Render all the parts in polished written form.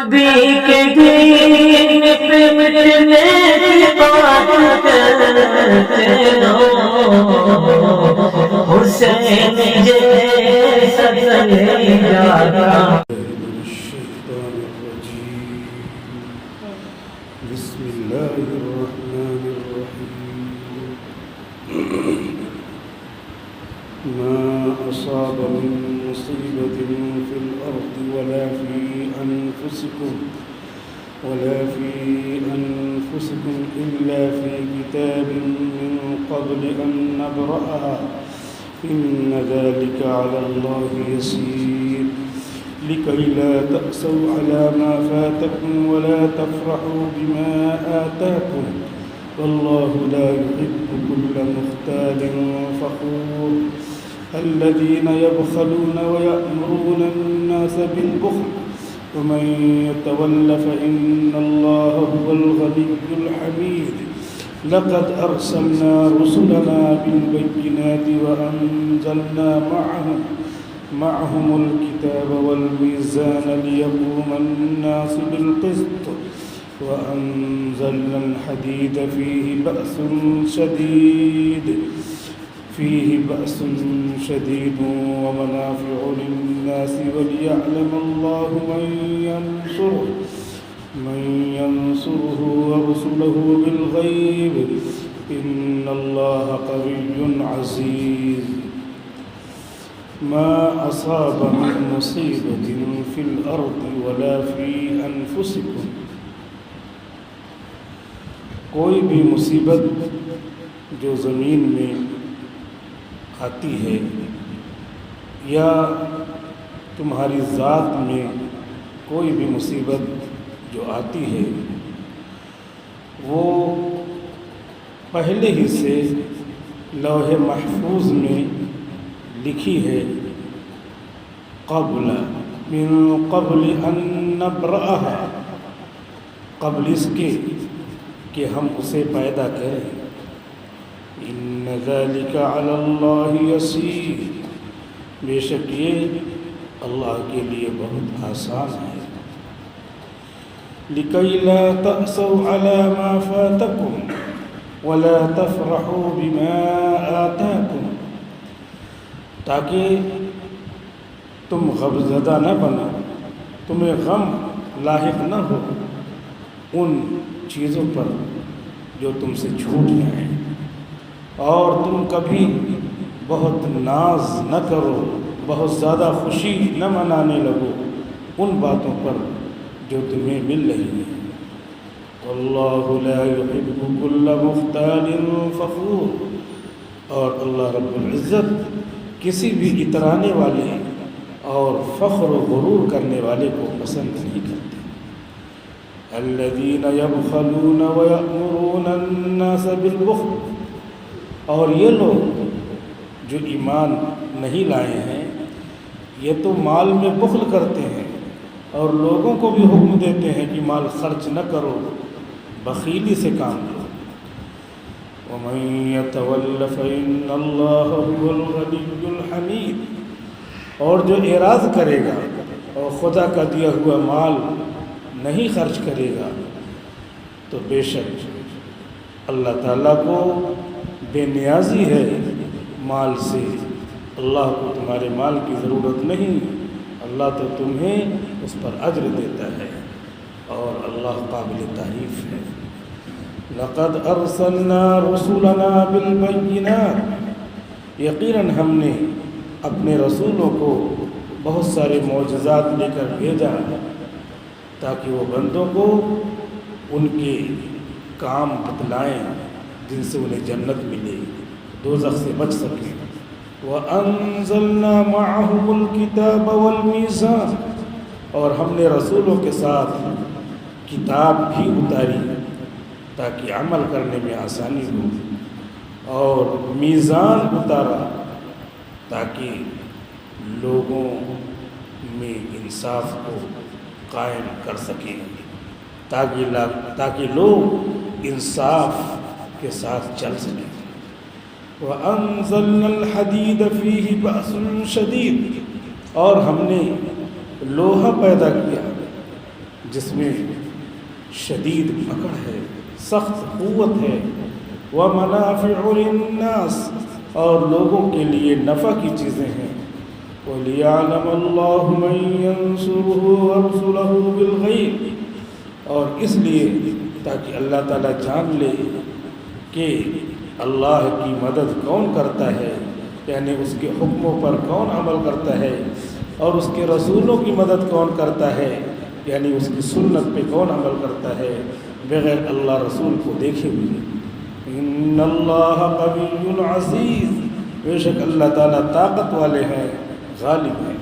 نبی کے دین پہ مٹنے کی بات کرتے رہو، حسین جیسا کلیجا الشيطان الرجيم. بسم الله الرحمن الرحيم. ما أصاب من مصيبة في الأرض ولا في أنفسكم إلا في كتاب من قبل أن نبرأها إن ذلك على الله يسير. لكي لا تأسوا على ما فاتكم ولا تفرحوا بما آتاكم والله لا يحب كل مختال فخور. الذين يبخلون ويأمرون الناس بالبخل ومن يتول فإن الله هو الغني الحميد. لقد أرسلنا رسلنا بالبينات وأنزلنا معهم الكتاب والميزان ليقوم الناس بالقسط وأنزلنا الحديد فيه بأس شديد ومنافع للناس وليعلم الله من ينصره ورسله بالغيب إن الله قوي عزيز. ما أصاب من مصيبة في الأرض ولا في أنفسكم. کوئی بھی مصیبت جو زمین میں آتی ہے یا تمہاری ذات میں کوئی بھی مصیبت جو آتی ہے وہ پہلے ہی سے لوح محفوظ میں لکھی ہے من قبل ان نبرأها، قبل اس کے کہ ہم اسے پیدا کریں. ان ذلك علی اللہ یسیر، بے شک یہ اللہ کے لیے بہت آسان ہے. لکی لا تأسوا علی ما فاتکم ولا تفرحوا بما آتاکم، تاکہ تم غمزدہ نہ بنو، تمہیں غم لاحق نہ ہو ان چیزوں پر جو تم سے چھوٹ جائیں، اور تم کبھی بہت ناز نہ کرو، بہت زیادہ خوشی نہ منانے لگو ان باتوں پر جو تمہیں مل رہی ہیں. واللہ لا يحب كل مختال فخور، اور اللہ رب العزت کسی بھی اترانے والے اور فخر و غرور کرنے والے کو پسند نہیں کرتے. الذین یبخلون ویأمرون الناس بالبخل، اور یہ لوگ جو ایمان نہیں لائے ہیں یہ تو مال میں بخل کرتے ہیں اور لوگوں کو بھی حکم دیتے ہیں کہ مال خرچ نہ کرو، بخیلی سے کام لو. وَمَن يَتَوَلَّ فَإِنَّ اللَّهَ هُوَ الْغَنِيُّ الْحَمِيدُ، اور جو اعراض کرے گا اور خدا کا دیا ہوا مال نہیں خرچ کرے گا تو بے شک اللہ تعالیٰ کو بے نیازی ہے مال سے. اللہ کو تمہارے مال کی ضرورت نہیں، اللہ تو تمہیں اس پر اجر دیتا ہے اور اللہ قابل تعریف ہے. لقد ارسلنا رسولنا بالبینات، یقیناً ہم نے اپنے رسولوں کو بہت سارے معجزات لے کر بھیجا تاکہ وہ بندوں کو ان کے کام بتلائیں جن سے انہیں جنت ملے، دوزخ سے بچ سکیں. وَأَنزَلْنَا مَعَهُمُ الْكِتَابَ وَالْمِيزَانَ، اور ہم نے رسولوں کے ساتھ کتاب بھی اتاری تاکہ عمل کرنے میں آسانی ہو، اور میزان اتارا تاکہ لوگوں میں انصاف کو قائم کر سکیں، تاکہ لوگ انصاف کے ساتھ چل سکیں. وَأَنزَلْنَا الْحَدِيدَ فِيهِ بَأْسٌ شَدِيدٌ، اور ہم نے لوہا پیدا کیا جس میں شدید پکڑ ہے، سخت قوت ہے، وَمَنَافِعُ لِلنَّاسِ اور لوگوں کے لیے نفع کی چیزیں ہیں، وَلِيَعْلَمَ اللَّهُ مَن يَنصُرُهُ وَرُسُلَهُ بِالْغَيْبِ اور اس لیے تاکہ اللہ تعالیٰ جان لے کہ اللہ کی مدد کون کرتا ہے، یعنی اس کے حکموں پر کون عمل کرتا ہے، اور اس کے رسولوں کی مدد کون کرتا ہے، یعنی اس کی سنت پہ کون عمل کرتا ہے بغیر اللہ رسول کو دیکھے ہوئے۔ ان اللہ قوی عزیز بے شک اللہ تعالیٰ طاقت والے ہیں، غالب ہیں۔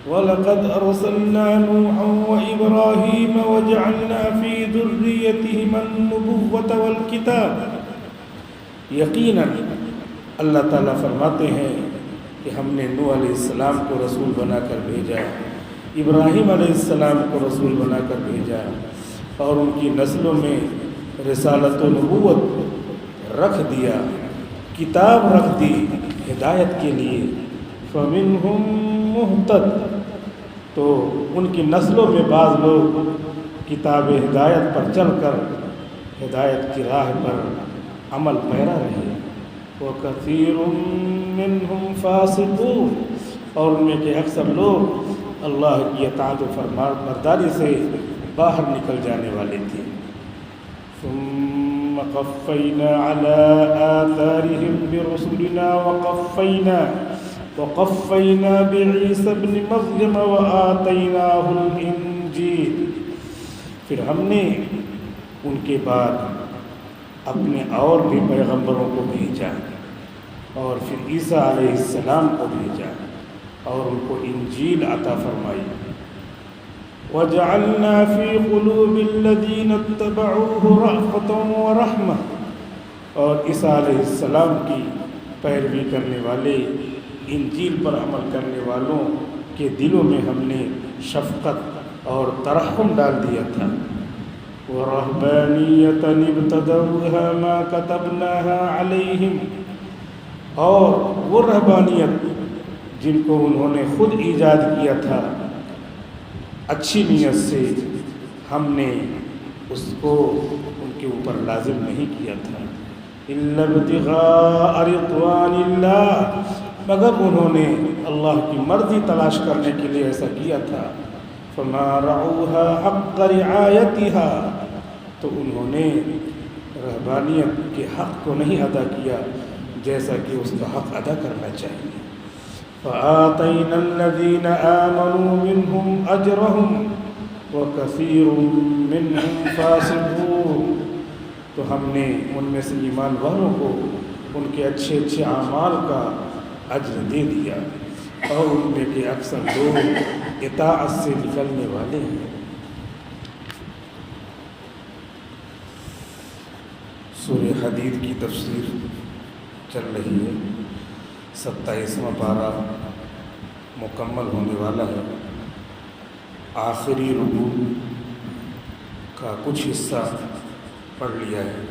وَلَقَدْ أَرْسَلْنَا نُوحًا وَإِبْرَاهِيمَ وَجَعَلْنَا فِي ذُرِّيَّتِهِمَا النُّبُوَّةَ وَالْكِتَابَ یقیناً اللہ تعالیٰ فرماتے ہیں کہ ہم نے نوح علیہ السلام کو رسول بنا کر بھیجا، ابراہیم علیہ السلام کو رسول بنا کر بھیجا، اور ان کی نسلوں میں رسالت و نبوت رکھ دیا، کتاب رکھ دی ہدایت کے لیے۔ فَمِنْهُمْ مُهْتَدٍ تو ان کی نسلوں میں بعض لوگ کتاب ہدایت پر چل کر ہدایت کی راہ پر عمل پیرا رہے، وَكَثِيرٌ مِّنْهُمْ فَاسِقُونَ اور ان میں کے اکثر لوگ اللہ کی اطاعت و فرمان برداری سے باہر نکل جانے والے تھے۔ ثُمَّ قَفَّيْنَا عَلَىٰ آثَارِهِمْ بِرُسُلِنَا وَقَفَّيْنَا بِعِيسَى ابْنِ مَرْيَمَ وَآتَيْنَاهُ الْإِنجِيلَ پھر ہم نے ان کے بعد اپنے اور بھی پیغمبروں کو بھیجا، اور پھر عیسیٰ علیہ السلام کو بھیجا اور ان کو انجیل عطا فرمائی۔ وَجَعَلْنَا فِي قُلُوبِ الَّذِينَ اتَّبَعُوهُ رَأْفَةً وَرَحْمَةً اور عیسیٰ علیہ السلام کی پیروی کرنے والے، انجیل پر عمل کرنے والوں کے دلوں میں ہم نے شفقت اور ترحم ڈال دیا تھا۔ وَرَهْبَانِيَّةً ابْتَدَعُوهَا مَا كَتَبْنَاهَا عَلَيْهِمْ اور وہ رہبانیت جن کو انہوں نے خود ایجاد کیا تھا اچھی نیت سے، ہم نے اس کو ان کے اوپر لازم نہیں کیا تھا۔ إِلَّا ابْتِغَاءَ رِضْوَانِ اللَّهِ مگر انہوں نے اللہ کی مرضی تلاش کرنے کے لیے ایسا کیا تھا۔ فَمَا رَعُوهَا حَقَّ رِعَایَتِهَا تو انہوں نے رہبانیت کے حق کو نہیں ادا کیا جیسا کہ اس کا حق ادا کرنا چاہیے۔ فَآتَيْنَا الَّذِينَ آمَنُوا مِنْهُمْ أَجْرَهُمْ وَكَثِيرٌ مِّنْهُمْ فَاسِقُونَ تو ہم نے ان میں سے ایمان والوں کو ان کے اچھے اچھے اعمال کا اجر دے دیا، اور ان میں کے اکثر لوگ اطاعت سے نکلنے والے ہیں۔ سورہ حدید کی تفسیر چل رہی ہے، 27واں پارہ مکمل ہونے والا ہے۔ آخری رکوع کا کچھ حصہ پڑھ لیا ہے،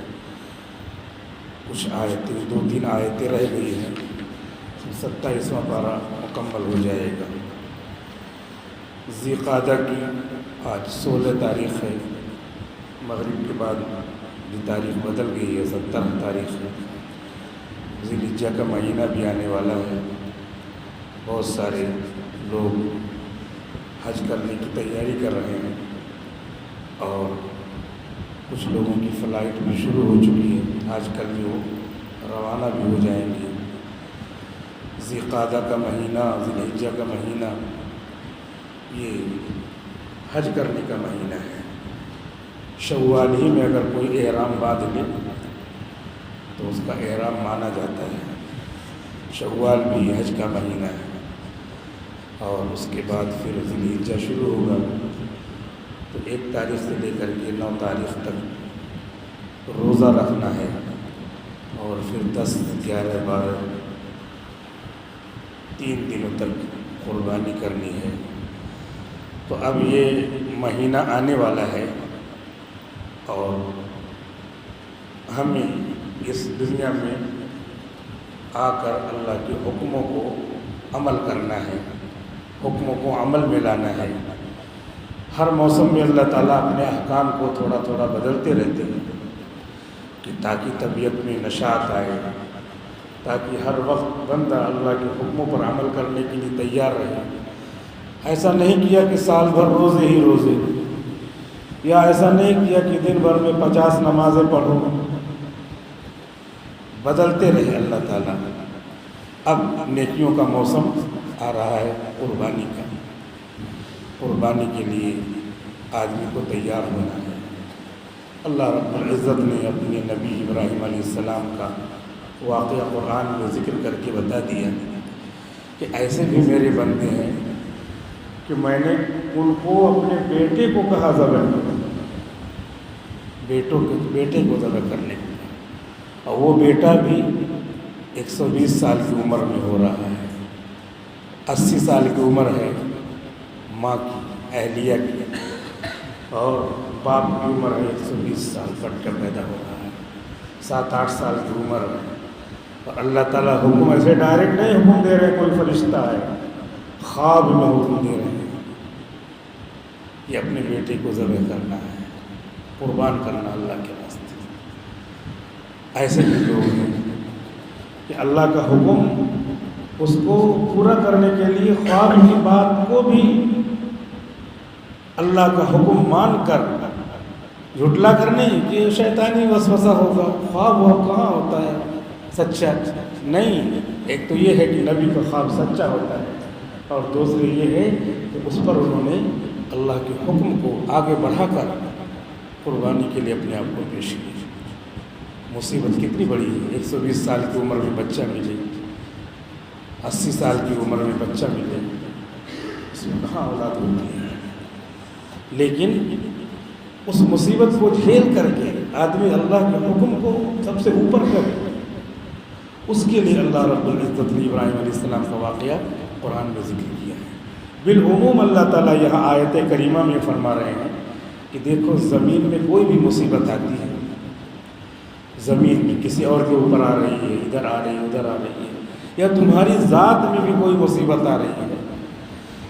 کچھ آیتیں 2-3 آیتیں رہ گئی ہیں، 27واں پارہ مکمل ہو جائے گا۔ ذی قعدہ کی آج 16 تاریخ ہے، مغرب کے بعد بھی تاریخ بدل گئی ہے، 17 تاریخ ہے۔ ذی الحجہ کا مہینہ بھی آنے والا ہے، بہت سارے لوگ حج کرنے کی تیاری کر رہے ہیں، اور کچھ لوگوں کی فلائٹ بھی شروع ہو چکی ہے، آج کل بھی وہ روانہ بھی ہو جائیں گے۔ ذی قعدہ کا مہینہ، ذی الحجہ کا مہینہ یہ حج کرنے کا مہینہ ہے۔ شوال ہی میں اگر کوئی احرام باندھ لے تو اس کا احرام مانا جاتا ہے۔ شوال بھی حج کا مہینہ ہے، اور اس کے بعد پھر ذی الحجہ شروع ہوگا، تو 1 تاریخ سے لے کر کے 9 تاریخ تک روزہ رکھنا ہے، اور پھر 10، 11، 12 3 دنوں تک قربانی کرنی ہے۔ تو اب یہ مہینہ آنے والا ہے، اور ہمیں اس دنیا میں آ کر اللہ کے حکموں کو عمل کرنا ہے، حکموں کو عمل میں لانا ہے۔ ہر موسم میں اللہ تعالیٰ اپنے احکام کو تھوڑا تھوڑا بدلتے رہتے ہیں کہ تاکہ طبیعت میں نشاط آئے، تاکہ ہر وقت بندہ اللہ کے حکموں پر عمل کرنے کے لیے تیار رہے۔ ایسا نہیں کیا کہ سال بھر روزے ہی روزے، یا ایسا نہیں کیا کہ دن بھر میں 50 نمازیں پڑھو۔ بدلتے رہے اللہ تعالیٰ۔ اب نیکیوں کا موسم آ رہا ہے، قربانی کا۔ قربانی کے لیے آدمی کو تیار ہونا ہے۔ اللہ رب العزت نے اپنے نبی ابراہیم علیہ السلام کا واقعہ قرآن میں ذکر کر کے بتا دیا کہ ایسے بھی میرے بندے ہیں کہ میں نے ان کو اپنے بیٹے کو کہا ذبح کرو، بیٹے کو ذبح کرنے کو، اور وہ بیٹا بھی 120 سال کی عمر میں ہو رہا ہے، 80 سال کی عمر ہے ماں کی، اہلیہ کی، اور باپ کی عمر ہے 120 سال، کٹ کر پیدا ہو رہا ہے، 7-8 سال کی عمر ہے۔ اور اللہ تعالیٰ حکم ایسے ڈائریکٹ نہیں حکم دے رہے کوئی فرشتہ ہے، خواب میں حکم دے رہے ہیں کہ اپنے بیٹے کو ذبح کرنا ہے، قربان کرنا اللہ کے واسطے۔ ایسے بھی لوگ ہیں کہ اللہ کا حکم اس کو پورا کرنے کے لیے خواب کی بات کو بھی اللہ کا حکم مان کر جھٹلا کر نہیں کہ شیطانی وسوسہ ہوگا، خواب وہ کہاں ہوتا ہے سچا؟ نہیں، ایک تو یہ ہے کہ نبی کا خواب سچا ہوتا ہے، اور دوسری یہ ہے کہ اس پر انہوں نے اللہ کے حکم کو آگے بڑھا کر قربانی کے لیے اپنے آپ کو پیش کیا۔ مصیبت کتنی بڑی ہے، 120 سال کی عمر میں بچہ ملے، 80 سال کی عمر میں بچہ ملے، اس میں کہاں اولاد ہوتی ہے؟ لیکن اس مصیبت کو جھیل کر کے آدمی اللہ کے حکم کو سب سے اوپر کرے، اس کے لیے اللہ رب العزت نے ابراہیم علیہ السلام کا واقعہ قرآن میں ذکر کیا ہے۔ بالعموم اللہ تعالیٰ یہاں آیت کریمہ میں فرما رہے ہیں کہ دیکھو زمین میں کوئی بھی مصیبت آتی ہے، زمین میں کسی اور کے اوپر آ رہی ہے، ادھر آ رہی ہے، ادھر آ رہی ہے، یا تمہاری ذات میں بھی کوئی مصیبت آ رہی ہے،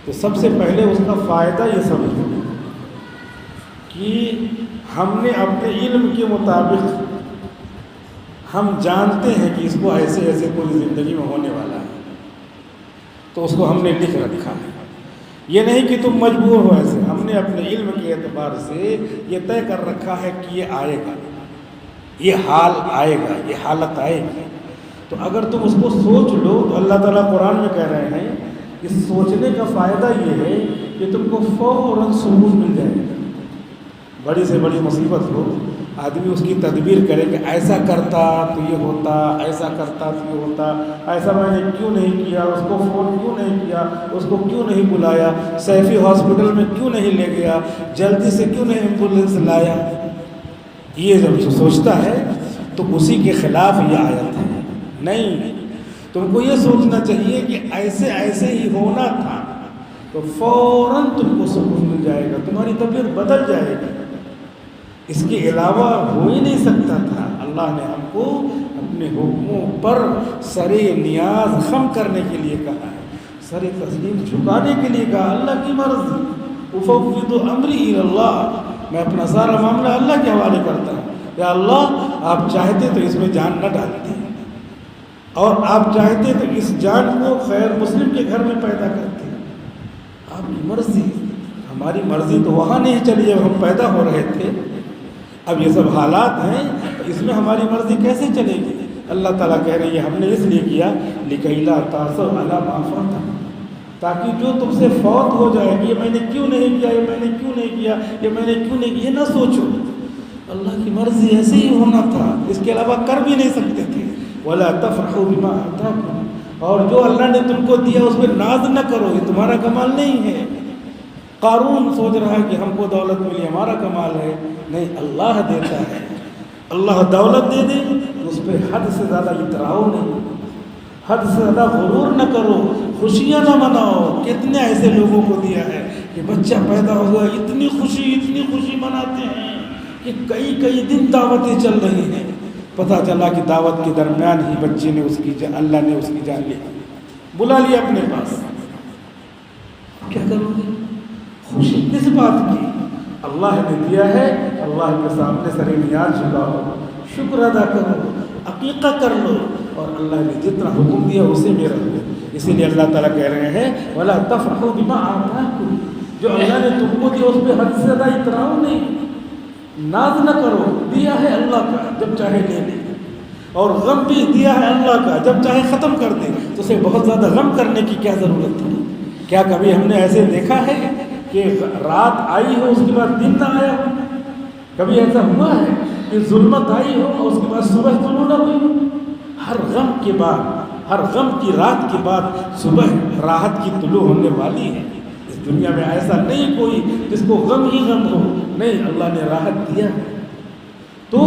تو سب سے پہلے اس کا فائدہ یہ سمجھو کہ ہم نے اپنے علم کے مطابق ہم جانتے ہیں کہ اس کو ایسے ایسے پوری زندگی میں ہونے والا ہے، تو اس کو ہم نے لکھ رکھا ہے۔ یہ نہیں کہ تم مجبور ہو، ایسے ہم نے اپنے علم کے اعتبار سے یہ طے کر رکھا ہے کہ یہ آئے گا، یہ حال آئے گا، یہ حالت آئے گی۔ تو اگر تم اس کو سوچ لو تو اللہ تعالیٰ قرآن میں کہہ رہے ہیں کہ سوچنے کا فائدہ یہ ہے کہ تم کو فوراً سکون مل جائے گا۔ بڑی سے بڑی مصیبت ہو، آدمی اس کی تدبیر کرے کہ ایسا کرتا تو یہ ہوتا، ایسا کرتا تو یہ ہوتا، ایسا میں نے کیوں نہیں کیا، اس کو فون کیوں نہیں کیا، اس کو کیوں نہیں بلایا، سیفی ہاسپٹل میں کیوں نہیں لے گیا، جلدی سے کیوں نہیں ایمبولینس لایا۔ یہ جب سوچتا ہے تو اسی کے خلاف یہ آیت ہے۔ نہیں، تم کو یہ سوچنا چاہیے کہ ایسے ایسے ہی ہونا تھا، تو فوراً تم کو سکون مل جائے گا، تمہاری طبیعت بدل جائے گی۔ اس کے علاوہ ہو ہی نہیں سکتا تھا۔ اللہ نے ہم کو اپنے حکموں پر سر نیاز خم کرنے کے لیے کہا ہے، سر تسلیم جھکانے کے لیے کہا۔ اللہ کی مرضی، افوض امری الی اللہ، میں اپنا سارا معاملہ اللہ کے حوالے کرتا ہوں۔ یا اللہ، آپ چاہتے تو اس میں جان نہ ڈالتے، اور آپ چاہتے تو اس جان کو خیر مسلم کے گھر میں پیدا کرتے۔ آپ کی مرضی، ہماری مرضی تو وہاں نہیں چلی جب ہم پیدا ہو رہے تھے، اب یہ سب حالات ہیں، اس میں ہماری مرضی کیسے چلے گی؟ اللہ تعالیٰ کہہ رہے ہیں یہ ہم نے اس لیے کیا لِكَيْ لَا تَأْسَوْا عَلَىٰ مَا فَاتَكُمْ، تاکہ جو تم سے فوت ہو جائے گی، یہ میں نے کیوں نہیں کیا، یہ میں نے کیوں نہیں کیا، یہ میں نے کیوں نہیں کیا، یہ نہ سوچو۔ اللہ کی مرضی ایسے ہی ہونا تھا، اس کے علاوہ کر بھی نہیں سکتے تھے۔ وَلَا تَفْرَحُوا بِمَا آتَاكُمْ، اور جو اللہ نے تم کو دیا اس میں ناز نہ کرو، یہ تمہارا کمال نہیں ہے۔ قارون سوچ رہا ہے کہ ہم کو دولت ملی ہمارا کمال ہے، نہیں، اللہ دیتا ہے۔ اللہ دولت دے دے تو اس پہ حد سے زیادہ اتراؤ نہیں، حد سے زیادہ غرور نہ کرو، خوشیاں نہ مناؤ۔ کتنے ایسے لوگوں کو دیا ہے کہ بچہ پیدا ہوا، اتنی خوشی مناتے ہیں کہ کئی دن دعوتیں چل رہی ہیں، پتہ چلا کہ دعوت کے درمیان ہی بچے نے اللہ نے اس کی جان لی، بلا لیا اپنے پاس۔ کیا کرو گے؟ خوشی کس بات کی؟ اللہ نے دیا ہے، اللہ کے سامنے سر نیاز جھکاؤ، شکر ادا کرو، عقیقہ کر لو، اور اللہ نے جتنا حکم دیا اسے میں رہو۔ اسی لیے اللہ تعالیٰ کہہ رہے ہیں وَلَا تَفْرَحُوا بِمَا آتَاكُمْ، جو اللہ نے تم کو دیا اس پہ حد سے زیادہ اتراؤ نہیں، ناز نہ کرو، دیا ہے اللہ کا، جب چاہے لے لے، اور غم بھی دیا ہے اللہ کا، جب چاہے ختم کر دے، تو اسے بہت زیادہ غم کرنے کی کیا ضرورت ہے؟ کیا کبھی ہم نے ایسے دیکھا ہے کہ رات آئی ہو اس کے بعد دن نہ آیا ہو؟ کبھی ایسا ہوا ہے کہ ظلمت آئی ہو اور اس کے بعد صبح طلوع نہ ہوئی ہو؟ ہر غم کے بعد، ہر غم کی رات کے بعد صبح راحت کی طلوع ہونے والی ہے۔ اس دنیا میں ایسا نہیں کوئی جس کو غم ہی غم ہو، نہیں، اللہ نے راحت دیا ہے، تو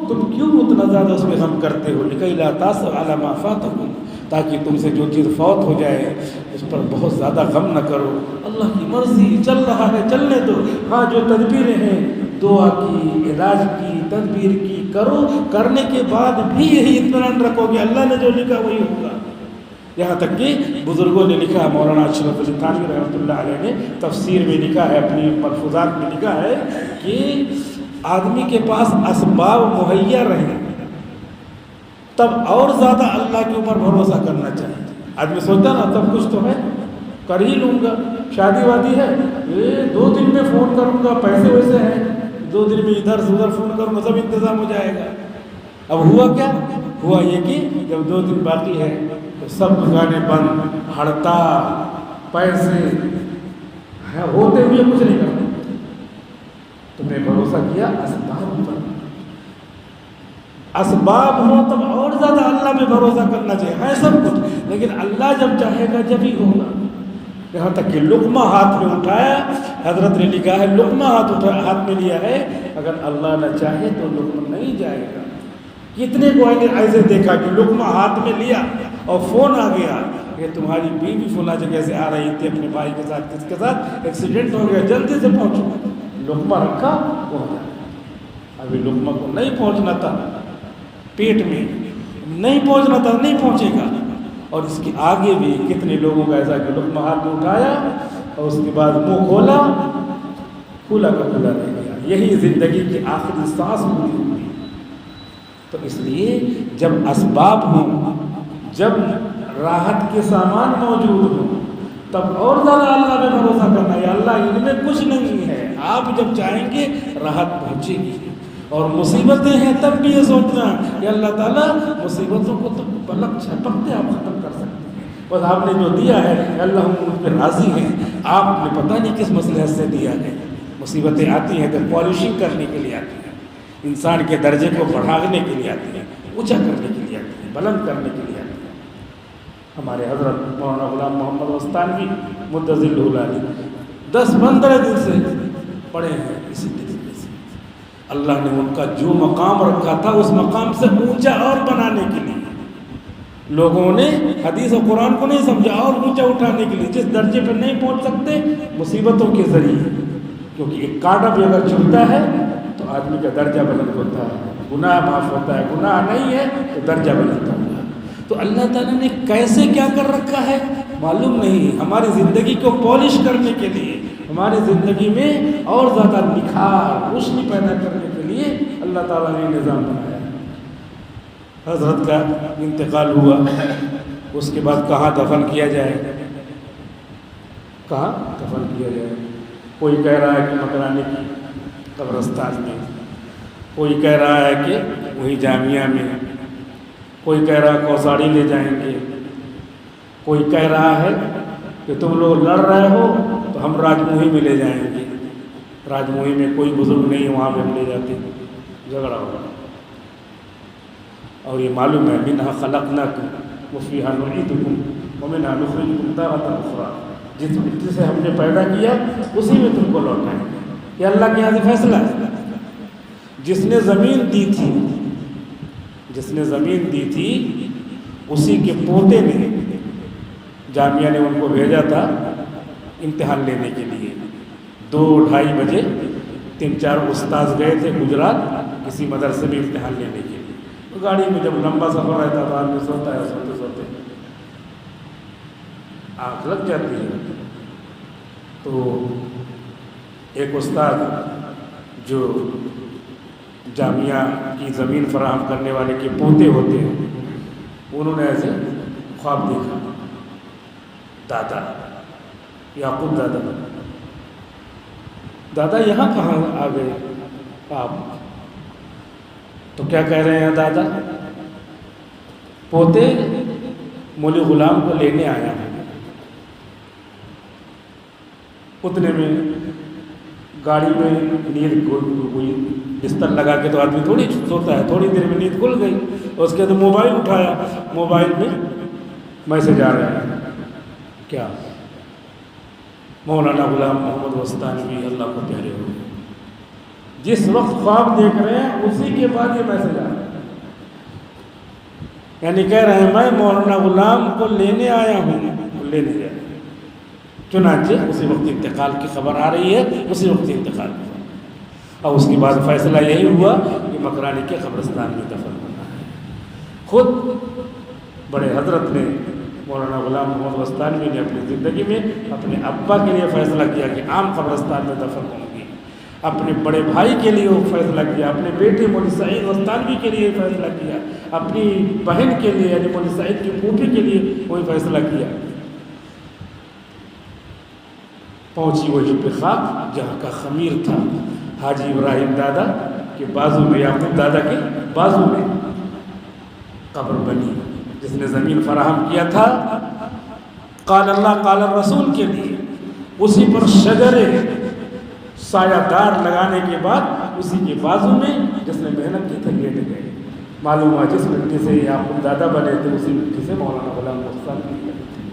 تم کیوں اتنا زیادہ اس میں غم کرتے ہو؟ لِكَيْ لَا تَأْسَوْا عَلَىٰ مَا فَاتَكُمْ، تاکہ تم سے جو چیز فوت ہو جائے اس پر بہت زیادہ غم نہ کرو۔ اللہ کی مرضی، چل رہا ہے چلنے دو، ہاں جو تدبیریں ہیں دعا کی، علاج کی، تدبیر کی کرو، کرنے کے بعد بھی یہی اطمینان رکھو کہ اللہ نے جو لکھا وہی ہوگا۔ یہاں تک کہ بزرگوں نے لکھا، مولانا اشرف علی تھانوی رحمۃ اللہ علیہ نے تفسیر میں لکھا ہے، اپنی ملفوظات میں لکھا ہے کہ آدمی کے پاس اسباب مہیا رہیں تب اور زیادہ اللہ کے اوپر بھروسہ کرنا چاہیے۔ آدمی سوچتا نا سب کچھ تو ہے، کر ہی لوں گا، شادی وادی ہے، 2 دن میں فون کروں گا، پیسے ویسے ہیں، 2 دن میں ادھر سے ادھر فون کروں گا، سب انتظام ہو جائے گا۔ اب ہوا کیا؟ ہوا یہ کہ جب 2 دن باقی ہے تو سب دکانیں بند، ہڑتال، پیسے ہوتے ہوئے کچھ نہیں کرنا۔ تم نے بھروسہ کیا اسباب پر، اسباب ہو تب اور زیادہ اللہ میں بھروسہ کرنا چاہیے، ہے سب کچھ، لیکن اللہ جب چاہے گا جب ہی ہوگا۔ یہاں تک کہ لقمہ ہاتھ میں اٹھایا، حضرت نے لکھا ہے لقمہ ہاتھ میں لیا ہے، اگر اللہ نہ چاہے تو لقمہ نہیں جائے گا۔ کتنے کو ایسے دیکھا کہ لقمہ ہاتھ میں لیا اور فون آ گیا کہ تمہاری بیوی فلاں جگہ سے آ رہی تھی اپنے بھائی کے ساتھ، کس کے ساتھ ایکسیڈنٹ ہو گیا، جلدی سے پہنچو، لقمہ رکھا پہنچا۔ ابھی لقمہ کو نہیں پہنچنا تھا، پیٹ میں نہیں پہنچنا تھا، نہیں پہنچے گا۔ اور اس کے آگے بھی کتنے لوگوں کا ایسا کہ لقمہ ہاتھ میں اٹھایا اور اس کے بعد منہ کھولا، کھلا کا کھلا رہ گیا، یہی زندگی کی آخری سانس پوری ہوئی۔ تو اس لیے جب اسباب ہوں، جب راحت کے سامان موجود ہوں، تب اور زیادہ اللہ میں بھروسہ کرنا ہے، اللہ ان میں کچھ نہیں ہے، آپ جب چاہیں گے راحت پہنچے گی۔ اور مصیبتیں ہیں تب بھی یہ سوچنا کہ اللہ تعالیٰ مصیبتوں کو تو پلک جھپکتے آپ ختم کر سکتے ہیں، بس آپ نے جو دیا ہے اللہ ہم ان پہ راضی ہیں۔ آپ نے پتہ نہیں کس مصلحت سے دیا ہے۔ مصیبتیں آتی ہیں تو پالشنگ کرنے کے لیے آتی ہیں، انسان کے درجے کو بڑھانے کے لیے آتی ہیں، اونچا کرنے کے لیے آتی ہیں، بلند کرنے کے لیے آتی ہیں۔ ہمارے حضرت مولانا غلام محمد وستانوی مدظل علی 10-15 دن سے پڑے ہیں اسی طریقے سے۔ اللہ نے ان کا جو مقام رکھا تھا اس مقام سے اونچا اور بنانے کے لیے، لوگوں نے حدیث و قرآن کو نہیں سمجھا، اور اونچا اٹھانے کے لیے جس درجے پر نہیں پہنچ سکتے مصیبتوں کے ذریعے، کیونکہ ایک کانٹا بھی اگر چبھتا ہے تو آدمی کا درجہ بلند ہوتا ہے، گناہ معاف ہوتا ہے، گناہ نہیں ہے تو درجہ بلند ہوتا ہے۔ تو اللہ تعالیٰ نے کیسے کیا کر رکھا ہے معلوم نہیں، ہماری زندگی کو پالش کرنے کے لیے، ہماری زندگی میں اور زیادہ نکھار، روشنی پیدا کرنے کے لیے اللہ تعالیٰ نے نظام بنایا۔ حضرت کا انتقال ہوا، اس کے بعد کہاں دفن کیا جائے، کہاں دفن کیا جائے؟ کوئی کہہ رہا ہے کہ مکرانے کی قبرستان میں، کوئی کہہ رہا ہے کہ وہی جامعہ میں، کوئی کہہ رہا ہے کوساڑی لے جائیں گے، کوئی کہہ رہا ہے کہ تم لوگ لڑ رہے ہو تو ہم راجموہی میں لے جائیں گے، راجموہی میں کوئی بزرگ نہیں ہے وہاں پہ ہم لے جاتے، جھگڑا ہوگا۔ اور یہ معلوم ہے منہا خلقناکم وفیہا نعیدکم ومنہا نخرجکم تارۃ اخری، جس مٹی سے ہم نے پیدا کیا اسی میں تم کو لوٹائیں گے۔ یہ اللہ کے یہاں سے فیصلہ ہے۔ جس نے زمین دی تھی، جس نے زمین دی تھی اسی کے پوتے نے، جامعہ نے ان کو بھیجا تھا امتحان لینے کے لیے، 2-2:30 بجے 3-4 استاذ گئے تھے گجرات کسی مدرسے میں امتحان لینے کے لیے۔ تو گاڑی میں جب لمبا سفر رہتا تو آدمی سوتا ہے، سوتے سوتے آنکھ لگ جاتی ہے، تو ایک استاد جو جامعہ کی زمین فراہم کرنے والے کے پوتے ہوتے ہیں، انہوں نے ایسے خواب دیکھا، دادا یعقوب دادا یہاں کہاں آ گئے آپ؟ تو کیا کہہ رہے ہیں دادا؟ پوتے مولی غلام کو لینے آیا ہے۔ اتنے میں گاڑی میں نیند ہوئی، بستر لگا کے تو آدمی تھوڑی سوتا ہے، تھوڑی دیر میں نیند کھل گئی، اور اس کے بعد موبائل اٹھایا، موبائل میں میسج آ رہا ہے، کیا؟ مولانا غلام محمد وسطانوی اللہ کو پیارے ہو، جس وقت خواب دیکھ رہے ہیں اسی کے بعد یہ میسج آ رہا ہے، یعنی کہہ رہے ہیں میں مولانا غلام کو لینے آیا ہوں، لینے گیا۔ چنانچہ اسی وقت انتقال کی خبر آ رہی ہے، اسی وقت انتقال ہوا، اور اس کے بعد فیصلہ یہی ہوا کہ مکرانی کے قبرستان میں دفن ہونا ہے۔ خود بڑے حضرت نے مولانا غلام محمد وسطانوی نے اپنی زندگی میں اپنے ابا کے لیے فیصلہ کیا کہ عام قبرستان میں دفن ہوں گی، اپنے بڑے بھائی کے لیے وہ فیصلہ کیا، اپنے بیٹے مولوی سعید وسطانوی کے لیے فیصلہ کیا، اپنی بہن کے لیے یعنی مولوی سعید کی پھوپھی کے لیے وہی فیصلہ کیا۔ پہنچی وہی پہ خاک جہاں کا خمیر تھا حاجی ابراہیم دادا کے بازو میں، یعقوب دادا کے بازو میں قبر بنی، جس نے زمین فراہم کیا تھا قال اللہ قال الرسول کے لیے، اسی پر شجر سایہ دار لگانے کے بعد اسی کے بازو میں جس نے محنت کی تھی لیٹ گئے۔ معلوم ہوا جس مٹی سے یعقوب دادا بنے تھے اسی مٹی سے مولانا غلام وسطانوی بنے تھے،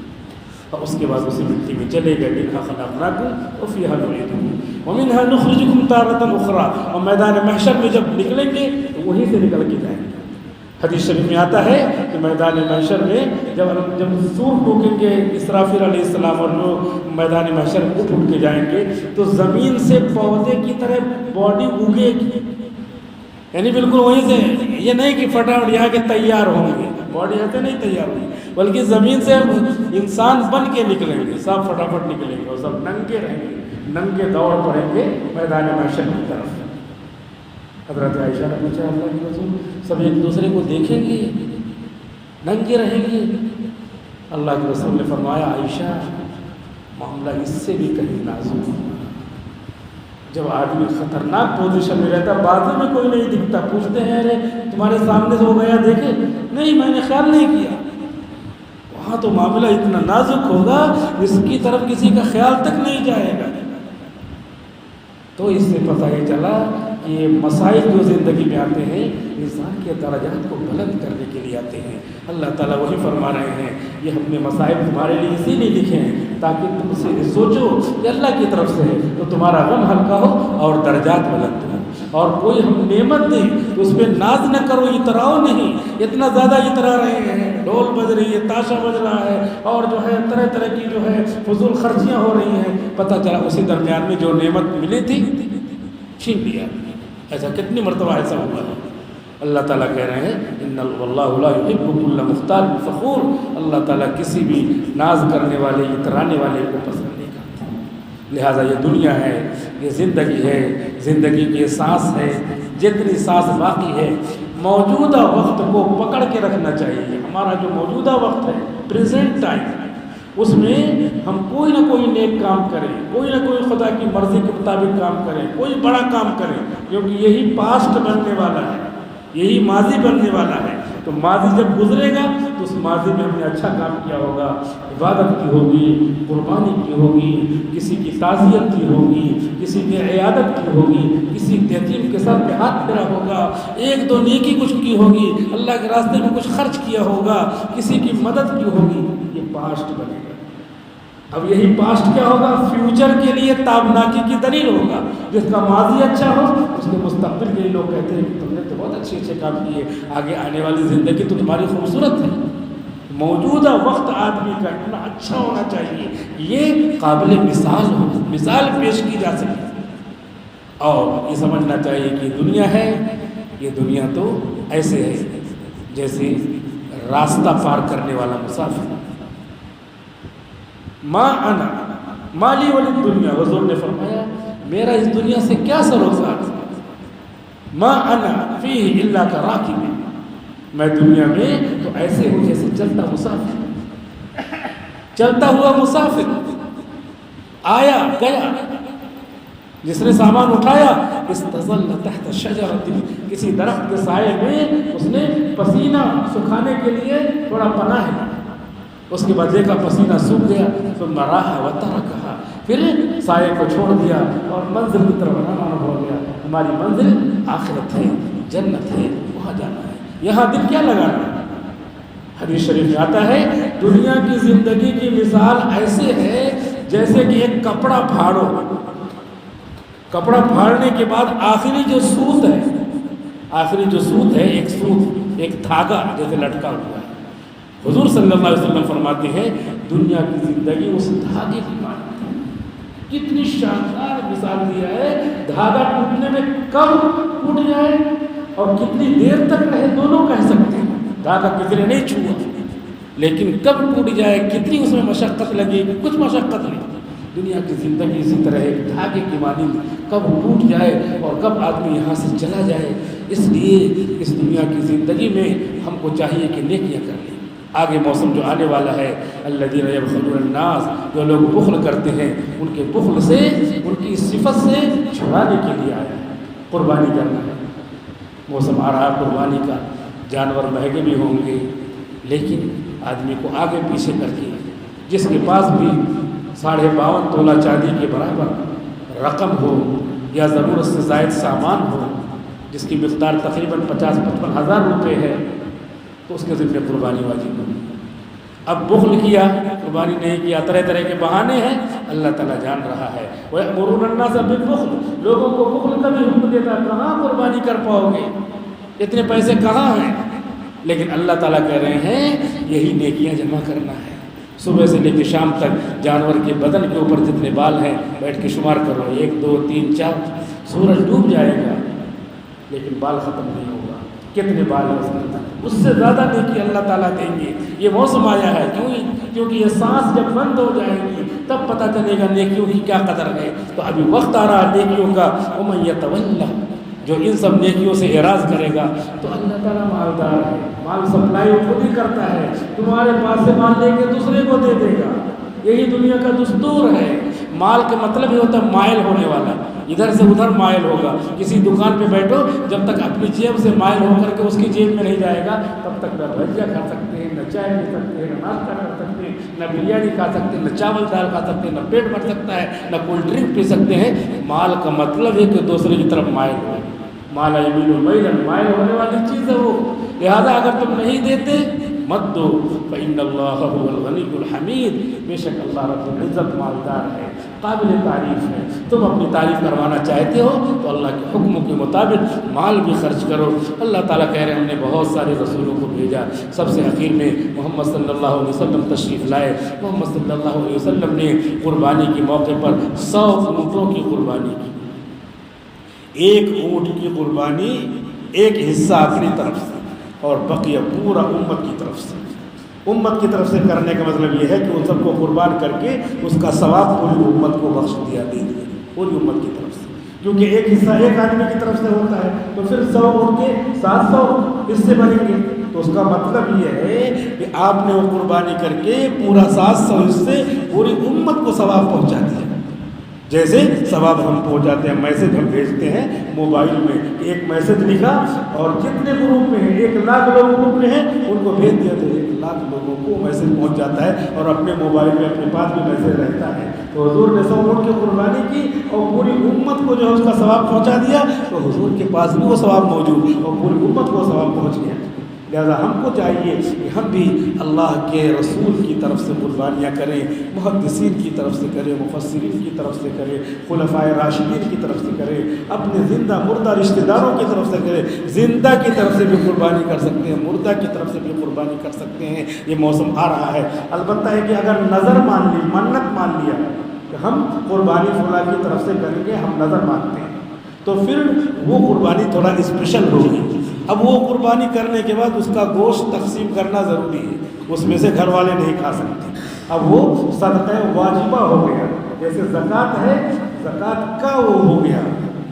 اور اس کے بعد اسی مٹی میں چلے گئے۔ منھا خلقناکم وفیھا نعیدکم ومنھا نخرجکم تارۃ اخری، اور میدان محشر میں جب نکلیں گے تو وہیں سے نکل کے جائیں گے۔ حدیث شریف میں آتا ہے کہ میدان محشر میں جب سور ٹوکیں گے اسرافیل علیہ السلام اور لوگ میدان محشر میں اٹھ کے جائیں گے تو زمین سے پودے کی طرح باڈی اگے گی، یعنی بالکل وہیں سے، یہ نہیں کہ فٹافٹ یہاں کے تیار ہوں گے، باڈی ایسے نہیں تیار ہوگی، بلکہ زمین سے انسان بن کے نکلیں گے، سب فٹافٹ نکلیں گے اور سب ننگے رہیں گے، ننگے دوڑ پڑیں گے میدان محشر کی طرف۔ حضرت عائشہ نے پوچھا اللہ کے رسول سب ایک دوسرے کو دیکھیں گے، ننگے رہیں گے؟ اللہ کے رسول نے فرمایا عائشہ معاملہ اس سے بھی کہیں نازک، جب آدمی خطرناک پوزیشن میں رہتا بازو میں کوئی نہیں دکھتا، پوچھتے ہیں ارے تمہارے سامنے سے ہو گیا دیکھے؟ نہیں میں نے خیال نہیں کیا، وہاں تو معاملہ اتنا نازک ہوگا جس کی طرف کسی کا خیال تک نہیں جائے گا۔ تو اس سے پتہ یہ چلا کہ یہ مسائل جو زندگی میں آتے ہیں انسان کے درجات کو بلند کرنے کے لیے آتے ہیں۔ اللہ تعالیٰ وہی فرما رہے ہیں یہ ہم نے مسائل تمہارے لیے اسی لیے لکھے ہیں تاکہ تم سے سوچو کہ اللہ کی طرف سے ہے تو تمہارا غم ہلکا ہو اور درجات بلند ہو، اور کوئی ہم نعمت دیں تو اس پہ ناز نہ کرو، اتراؤ نہیں، اتنا زیادہ اترا رہے ہیں، ڈھول بج رہی ہے، تاشا بج رہا ہے، اور جو ہے طرح طرح کی جو ہے فضول خرچیاں ہو رہی ہیں، پتہ چلا اسی درمیان میں جو نعمت ملی تھی چھین لیا۔ ایسا کتنی مرتبہ ایسا ہوا ہے؟ اللہ تعالیٰ کہہ رہے ہیں ان اللہ لا یحب کل مختال فخور، اللہ تعالیٰ کسی بھی ناز کرنے والے اترانے والے کو پسند نہیں کرتا۔ لہٰذا یہ دنیا ہے، یہ زندگی ہے، زندگی کی سانس ہے، جتنی سانس باقی ہے موجودہ وقت کو پکڑ کے رکھنا چاہیے۔ ہمارا جو موجودہ وقت ہے پریزنٹ ٹائم، اس میں ہم کوئی نہ کوئی نیک کام کریں، کوئی نہ کوئی خدا کی مرضی کے مطابق کام کریں، کوئی بڑا کام کریں، کیونکہ یہی پاسٹ بننے والا ہے، یہی ماضی بننے والا ہے۔ تو ماضی جب گزرے گا تو اس ماضی میں ہم نے اچھا کام کیا ہوگا، عبادت کی ہوگی، قربانی کی ہوگی، کسی کی تعزیت کی ہوگی، کسی کی عیادت کی ہوگی، کسی یتیم کے ساتھ ہاتھ پھیرا ہوگا، ایک دو نیکی کچھ کی ہوگی، اللہ کے راستے میں کچھ خرچ کیا ہوگا، کسی کی مدد کی ہوگی، یہ پاسٹ بنے گا۔ اب یہی پاسٹ کیا ہوگا؟ فیوچر کے لیے تابناکی کی دلیل ہوگا۔ جس کا ماضی اچھا ہو اس کے مستقبل کے لیے لوگ کہتے ہیں تم نے تو بہت اچھے اچھے کام کیے، آگے آنے والی زندگی تو تمہاری خوبصورت ہے۔ موجودہ وقت آدمی کا اتنا اچھا ہونا چاہیے یہ قابل مثال پیش کی جا سکے، اور یہ سمجھنا چاہیے کہ دنیا ہے، یہ دنیا تو ایسے ہے جیسے راستہ پار کرنے والا مسافر۔ ما انا مالی ولی دنیا، حضور نے فرمایا میرا اس دنیا سے کیا سروکار؟ ما انا فیہ الا کراکب، میں دنیا میں تو ایسے ہوں جیسے چلتا ہوا مسافر آیا گیا، جس نے سامان اٹھایا استظل تحت شجرۃ، کسی درخت کے سائے میں اس نے پسینہ سکھانے کے لیے تھوڑا پناہ ہے، اس کے بعد دیکھا پسینہ سوکھ گیا، ثم راح وترکھا، پھر سائے کو چھوڑ دیا اور منزل کی طرف روانہ ہو گیا۔ ہماری منزل آخرت ہے، جنت ہے، وہاں جانا ہے، یہاں دل کیا لگانا ہے؟ حدیث شریف میں آتا ہے دنیا کی زندگی کی مثال ایسے ہے جیسے کہ ایک کپڑا پھاڑو، کپڑا پھاڑنے کے بعد آخری جو سوت ہے ایک سوت، ایک دھاگا جیسے لٹکا ہوا ہے۔ حضور صلی اللہ علیہ وسلم فرماتے ہیں دنیا کی زندگی اس دھاگے کی مانند ہے۔ کتنی شاندار مثال دیا ہے، دھاگا ٹوٹنے میں کب ٹوٹ جائے اور کتنی دیر تک رہے دونوں کہہ سکتے ہیں، دھاگا کسی نے نہیں چھوا، لیکن کب ٹوٹ جائے، کتنی اس میں مشقت لگے، کچھ مشقت نہیں۔ دنیا کی زندگی اسی طرح ایک دھاگے کی مانند، کب ٹوٹ جائے اور کب آدمی یہاں سے چلا جائے۔ اس لیے اس دنیا کی زندگی میں ہم کو چاہیے کہ نیکیاں کر لیں۔ آگے موسم جو آنے والا ہے، الذین یبخلون الناس، جو لوگ بخل کرتے ہیں ان کے بخل سے، ان کی صفت سے چھڑانے کے لیے آیا ہے، قربانی کرنا ہے۔ موسم آ رہا قربانی کا، جانور مہنگے بھی ہوں گے، لیکن آدمی کو آگے پیچھے کر کے، جس کے پاس بھی 52.5 تولہ چاندی کے برابر رقم ہو یا ضرورت سے زائد سامان ہو، جس کی مقدار تقریباً 50-55 ہزار روپے ہے، تو اس کے ذمہ قربانی واجب ہوگی۔ اب بخل کیا، قربانی نہیں کیا، طرح طرح کے بہانے ہیں، اللہ تعالیٰ جان رہا ہے۔ وَيَأْمُرُونَ النَّاسَ بِالْبُخْلِ، لوگوں کو بخل کا بھی حکم دیتا، کہاں قربانی کر پاؤ گے، اتنے پیسے کہاں ہیں؟ لیکن اللہ تعالیٰ کہہ رہے ہیں یہی نیکیاں جمع کرنا ہے۔ صبح سے لے کے شام تک جانور کے بدن کے اوپر جتنے بال ہیں بیٹھ کے شمار کرو، 1 2 3 4، سورج ڈوب جائے گا لیکن بال ختم نہیں ہوگا، کتنے بال ہیں اس میں، اس سے زیادہ نیکی اللہ تعالیٰ دیں گے۔ یہ موسم آیا ہے کیونکہ یہ سانس جب بند ہو جائے گی تب پتہ چلے گا نیکیوں کی کیا قدر ہے۔ تو ابھی وقت آ رہا ہے نیکیوں کا، وَمَن يَتَوَلَّ، جو ان سب نیکیوں سے اعراض کرے گا تو اللہ تعالیٰ مالدار ہے، مال سپلائی وہ خود ہی کرتا ہے، تمہارے پاس سے مال لے کے دوسرے کو دے دے گا، یہی دنیا کا دستور ہے۔ مال کا مطلب یہ ہوتا ہے مائل ہونے والا، ادھر سے ادھر مائل ہوگا۔ کسی دکان پہ بیٹھو، جب تک اپنی جیب سے مائل ہو کر کے اس کی جیب میں نہیں جائے گا تب تک نہ بھجیا کھا سکتے ہیں، نہ چائے پی سکتے ہیں، نہ ناشتہ کر سکتے ہیں، نہ بریانی کھا سکتے ہیں، نہ چاول دال کھا سکتے ہیں، نہ پیٹ بھر سکتا ہے، نہ کولڈ ڈرنک پی سکتے ہیں۔ مال کا مطلب ہے کہ دوسرے کی طرف مائل ہو، مالا یمین میلا، مائل ہونے والی چیز ہے وہ، لہذا اگر تم نہیں دیتے مت دو، فإن اللہ هو الغنی الحمید، بے شک اللہ رب العزت مالدار ہے، قابل تعریف ہے۔ تم اپنی تعریف کروانا چاہتے ہو تو اللہ کے حکموں کے مطابق مال بھی خرچ کرو۔ اللہ تعالیٰ کہہ رہے ہیں ہم نے بہت سارے رسولوں کو بھیجا، سب سے اخیر میں محمد صلی اللہ علیہ وسلم تشریف لائے۔ محمد صلی اللہ علیہ وسلم نے قربانی کے موقع پر 100 اونٹوں کی قربانی کی، ایک اونٹ کی قربانی ایک حصہ اپنی طرف سے اور بقیہ پورا امت کی طرف سے۔ امت کی طرف سے کرنے کا مطلب یہ ہے کہ ان سب کو قربان کر کے اس کا ثواب پوری امت کو بخش دیا، دے دیا پوری امت کی طرف سے، کیونکہ ایک حصہ ایک آدمی کی طرف سے ہوتا ہے تو پھر 100 اونٹ کے 700 حصے بنیں گے، تو اس کا مطلب یہ ہے کہ آپ نے وہ قربانی کر کے پورا 700 حصے پوری امت کو ثواب پہنچا دیا۔ جیسے ثواب ہم پہنچاتے ہیں، میسج ہم بھیجتے ہیں موبائل میں، ایک میسج لکھا اور جتنے گروپ میں ہیں 1 لاکھ لوگ گروپ میں ہیں ان کو بھیج دیا تو 1 لاکھ لوگوں کو میسج پہنچ جاتا ہے، اور اپنے موبائل میں اپنے پاس بھی میسج رہتا ہے۔ تو حضور نے 100 اونٹ کی قربانی کی اور پوری امت کو جو ہے اس کا ثواب پہنچا دیا، تو حضور کے پاس بھی وہ ثواب موجود اور پوری امت کو ثواب پہنچ گیا۔ لہذا ہم کو چاہیے کہ ہم بھی اللہ کے رسول کی طرف سے قربانیاں کریں، محدثین کی طرف سے کریں، مفسرین کی طرف سے کریں، خلفائے راشدین کی طرف سے کریں، اپنے زندہ مردہ رشتہ داروں کی طرف سے کریں۔ زندہ کی طرف سے بھی قربانی کر سکتے ہیں، مردہ کی طرف سے بھی قربانی کر سکتے ہیں۔ یہ موسم آ رہا ہے، البتہ ہے کہ اگر نظر مان لی، منت مان لیا کہ ہم قربانی فلاں کی طرف سے کریں گے، ہم نظر مانتے ہیں، تو پھر وہ قربانی تھوڑا اسپیشل ہوگی۔ اب وہ قربانی کرنے کے بعد اس کا گوشت تقسیم کرنا ضروری ہے، اس میں سے گھر والے نہیں کھا سکتے۔ اب وہ صدقہ واجبہ ہو گیا، جیسے زکوٰۃ ہے زکوٰۃ کا وہ ہو گیا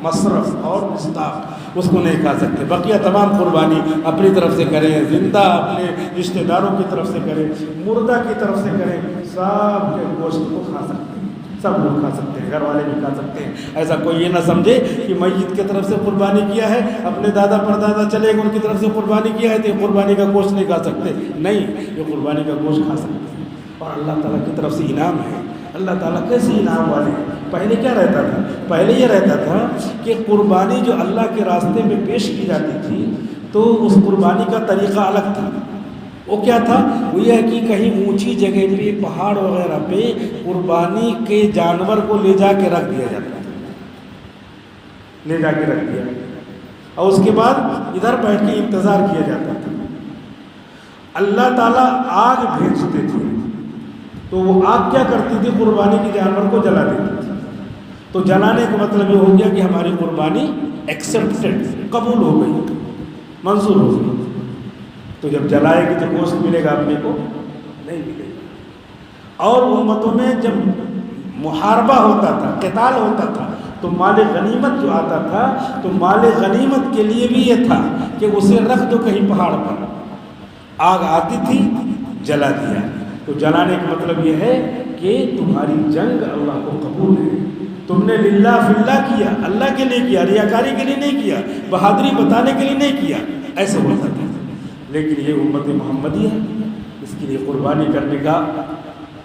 مصرف اور مصداق، اس کو نہیں کھا سکتے۔ بقیہ تمام قربانی اپنی طرف سے کریں، زندہ اپنے رشتہ داروں کی طرف سے کریں، مردہ کی طرف سے کریں، سب کے گوشت کو کھا سکتے ہیں، سب لوگ کھا سکتے ہیں، گھر والے بھی کھا سکتے ہیں۔ ایسا کوئی یہ نہ سمجھے کہ میت کی طرف سے قربانی کیا ہے، اپنے دادا پردادا چلے گئے ان کی طرف سے قربانی کیا ہے تو یہ قربانی کا گوشت نہیں کھا سکتے، نہیں، یہ قربانی کا گوشت کھا سکتے ہیں۔ اور اللہ تعالیٰ کی طرف سے انعام ہے۔ اللہ تعالیٰ کیسے انعام والے ہیں؟ پہلے کیا رہتا تھا؟ پہلے یہ رہتا تھا کہ قربانی جو اللہ کے راستے میں پیش کی جاتی تھی تو اس قربانی کا طریقہ الگ تھا۔ وہ کیا تھا؟ وہ یہ ہے کہ کہیں اونچی جگہ پہ، پہاڑ وغیرہ پہ قربانی کے جانور کو لے جا کے رکھ دیا جاتا تھا، لے جا کے رکھ دیا، اور اس کے بعد ادھر بیٹھ کے انتظار کیا جاتا تھا۔ اللہ تعالیٰ آگ بھیجتے تھے تو وہ آگ کیا کرتی تھی؟ قربانی کے جانور کو جلا دیتی تھی۔ تو جلانے کا مطلب یہ ہو گیا کہ ہماری قربانی ایکسیپٹڈ، قبول ہو گئی، منظور ہو گئی۔ تو جب جلائے گی تو گوشت ملے گا اپنے کو؟ نہیں ملے گا۔ اور امتوں میں جب محاربہ ہوتا تھا، قتال ہوتا تھا، تو مال غنیمت جو آتا تھا تو مال غنیمت کے لیے بھی یہ تھا کہ اسے رکھ دو کہیں پہاڑ پر، آگ آتی تھی جلا دیا۔ تو جلانے کا مطلب یہ ہے کہ تمہاری جنگ اللہ کو قبول ہے، تم نے للہ فی اللہ کیا، اللہ کے لیے کیا، ریاکاری کے لیے نہیں کیا، بہادری بتانے کے لیے نہیں کیا، ایسے ہوتا تھا۔ لیکن یہ امت محمدی ہے، اس کے لیے قربانی کرنے کا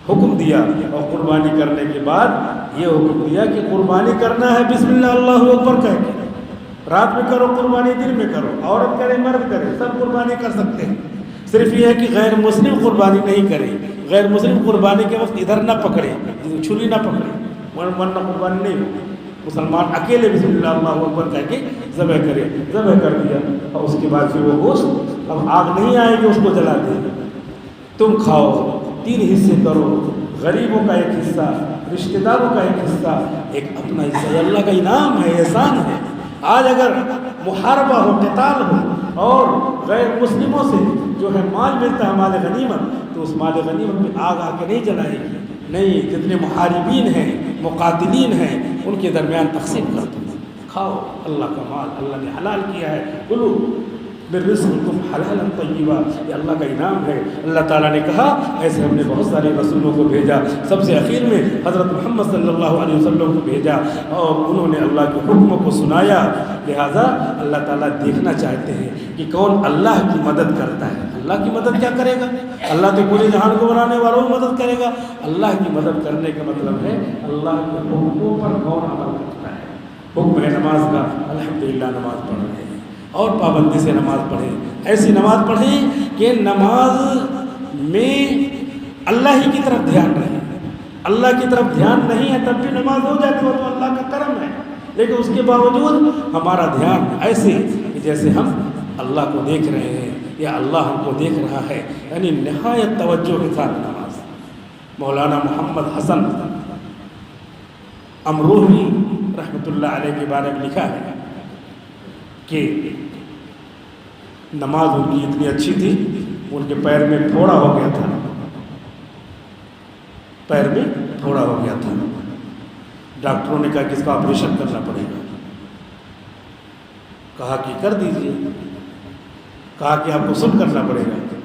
حکم دیا، اور قربانی کرنے کے بعد یہ حکم دیا کہ قربانی کرنا ہے بسم اللہ اللہ اکبر کہہ کے، رات میں کرو قربانی، دن میں کرو، عورت کرے مرد کرے، سب قربانی کر سکتے ہیں۔ صرف یہ ہے کہ غیر مسلم قربانی نہیں کرے، غیر مسلم قربانی کے وقت ادھر نہ پکڑے، چھری نہ پکڑے، ورنہ قربانی نہیں ہوگی۔ مسلمان اکیلے بسم اللہ اللہ اکبر کہہ کے ذبح کرے، ذبح کر دیا، اور اس کے بعد پھر وہ گوشت، اب آگ نہیں آئے گی، اس کو جلا دے، تم کھاؤ، 3 حصے کرو، غریبوں کا ایک حصہ، رشتہ داروں کا ایک حصہ، ایک اپنا حصہ۔ یہ اللہ کا انعام ہے، احسان ہے۔ آج اگر محاربہ ہو، قتال ہو، اور غیر مسلموں سے جو ہے مال ملتا ہے مال غنیمت، تو اس مال غنیمت میں آگ آ کے نہیں جلائے گی، نہیں، جتنے محاربین ہیں، مقاتلین ہیں، ان کے درمیان تقسیم کر دو، کھاؤ، اللہ کا مال اللہ نے حلال کیا ہے، کلو بالرزقکم حلالا طیبا، یہ اللہ کا انعام ہے۔ اللہ تعالیٰ نے کہا ایسے ہم نے بہت سارے رسولوں کو بھیجا، سب سے اخیر میں حضرت محمد صلی اللہ علیہ وسلم کو بھیجا، اور انہوں نے اللہ کے حکموں کو سنایا۔ لہٰذا اللہ تعالیٰ دیکھنا چاہتے ہیں کہ کون اللہ کی مدد کرتا ہے۔ اللہ کی مدد کیا کرے گا؟ اللہ تو پورے جہان کو بنانے والوں کی مدد کرے گا۔ اللہ کی مدد کرنے کا مطلب ہے اللہ کے حکموں پر کون عمل کرتا ہے۔ حکم ہے نماز کا، الحمدللہ نماز پڑھ رہے ہیں، اور پابندی سے نماز پڑھیں، ایسی نماز پڑھیں کہ نماز میں اللہ ہی کی طرف دھیان رہے۔ اللہ کی طرف دھیان نہیں ہے تب بھی نماز ہو جاتی ہے، تو اللہ کا کرم ہے، لیکن اس کے باوجود ہمارا دھیان ایسے کہ جیسے ہم اللہ کو دیکھ رہے ہیں یا اللہ ہم کو دیکھ رہا ہے، یعنی نہایت توجہ کے ساتھ نماز۔ مولانا محمد حسن امروہی رحمۃ اللہ علیہ کے بارے میں لکھا ہے کہ نماز ان کی اتنی اچھی تھی، ان کے پیر میں پھوڑا ہو گیا تھا، پیر میں پھوڑا ہو گیا تھا، ڈاکٹروں نے کہا کہ اس کا آپریشن کرنا پڑے گا، کہا کہ کر دیجئے، کہا کہ آپ کو سن کرنا پڑے گا،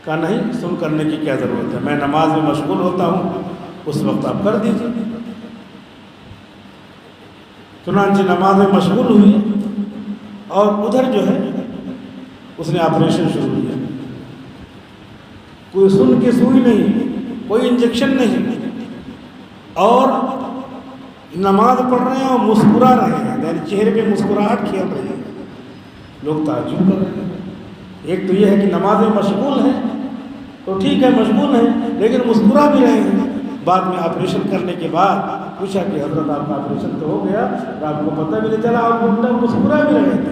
کہا نہیں، سن کرنے کی کیا ضرورت ہے، میں نماز میں مشغول ہوتا ہوں، اس وقت آپ کر دیجئے۔ چنانچہ نماز میں مشغول ہوئی، اور ادھر جو ہے اس نے آپریشن شروع کیا، کوئی سن کے سوئی نہیں، کوئی انجیکشن نہیں، اور نماز پڑھ رہے ہیں اور مسکرا رہے ہیں، یعنی چہرے پہ مسکراہٹ کھیل رہی ہے، لوگ تعجب کر رہے ہیں۔ ایک تو یہ ہے کہ نماز میں مشغول ہے تو ٹھیک ہے، مشغول ہے، لیکن مسکرا بھی رہے ہیں۔ بعد میں آپریشن کرنے کے بعد پوچھا کہ حضرت آپ کا آپریشن تو ہو گیا، آپ کو پتہ بھی نہیں چلا، آپ مسکرا بھی رہے تھے۔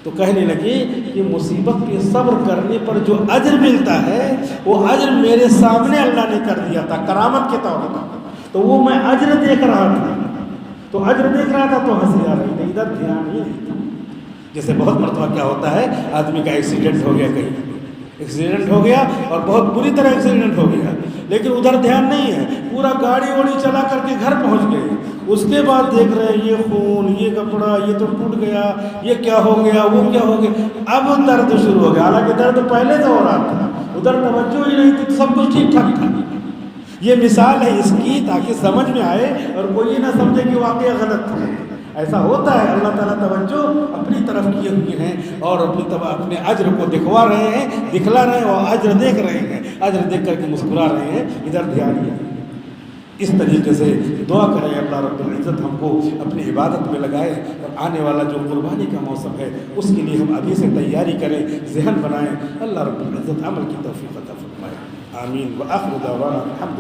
تو کہنے لگے کہ مصیبت پہ صبر کرنے پر جو اجر ملتا ہے وہ اجر میرے سامنے اللہ نے کر دیا تھا کرامت کے طور پر، تو وہ میں اجر دیکھ رہا تھا، تو اجر دیکھ رہا تھا تو ہنسی آ رہی تھی، ادھر دھیان ہی نہیں تھا۔ جیسے بہت مرتبہ کیا ہوتا ہے، آدمی کا ایکسیڈنٹ ہو گیا، کہیں ایکسیڈنٹ ہو گیا اور بہت بری طرح ایکسیڈنٹ ہو گیا، لیکن ادھر دھیان نہیں ہے، پورا گاڑی واڑی چلا کر کے گھر پہنچ گئے، اس کے بعد دیکھ رہے ہیں یہ خون، یہ کپڑا، یہ تو ٹوٹ گیا، یہ کیا ہو گیا، وہ کیا ہو گیا، اب درد شروع ہو گیا، حالانکہ درد پہلے سے ہو رہا تھا، ادھر توجہ ہی نہیں تھی، سب کچھ ٹھیک ٹھاک تھا۔ یہ مثال ہے اس کی تاکہ سمجھ میں آئے اور کوئی یہ نہ سمجھے کہ واقعہ غلط ہے۔ ایسا ہوتا ہے، اللہ تعالیٰ توجہ اپنی طرف کیے ہوئے ہیں اور اپنے اجر کو دکھوا رہے ہیں، دکھلا رہے ہیں اور اجر دیکھ رہے ہیں، اجر دیکھ کر کے مسکرا رہے ہیں، ادھر دھیان دیا۔ اس طریقے سے دعا کریں اللہ رب العزت ہم کو اپنی عبادت میں لگائے اور آنے والا جو قربانی کا موسم ہے اس کے لیے ہم ابھی سے تیاری کریں، ذہن بنائیں۔ اللہ رب العزت عمل کی توفیق عطا فرمائے، آمین۔ وآخر دعوانا الحمد